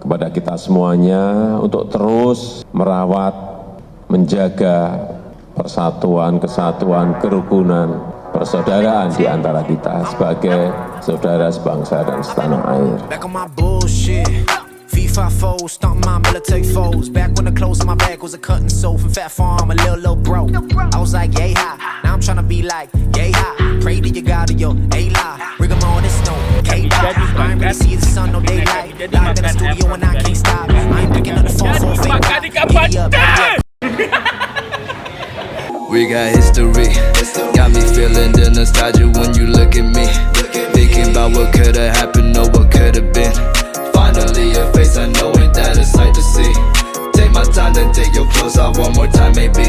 kepada kita semuanya untuk terus merawat, menjaga persatuan, kesatuan, kerukunan, persaudaraan di antara kita sebagai saudara sebangsa dan setanah air. FIFA foes, stomp my military foes. Back when the clothes on my back was a cutting soul from Fat Farm, a little bro. I was like, yay high. Now I'm tryna be like, yay high. Pray to your God or your A-lie. Rig 'em on this no K-Dot. I ain't really see the sun, no daylight. Locked in the studio and I can't stop. I ain't picking up the phone for a fake. We got history. Got me feeling the nostalgia when you look at me. Thinking about what could've happened or what could've been. Finally your face, I know ain't that a sight to see. Take my time, then take your clothes off one more time maybe.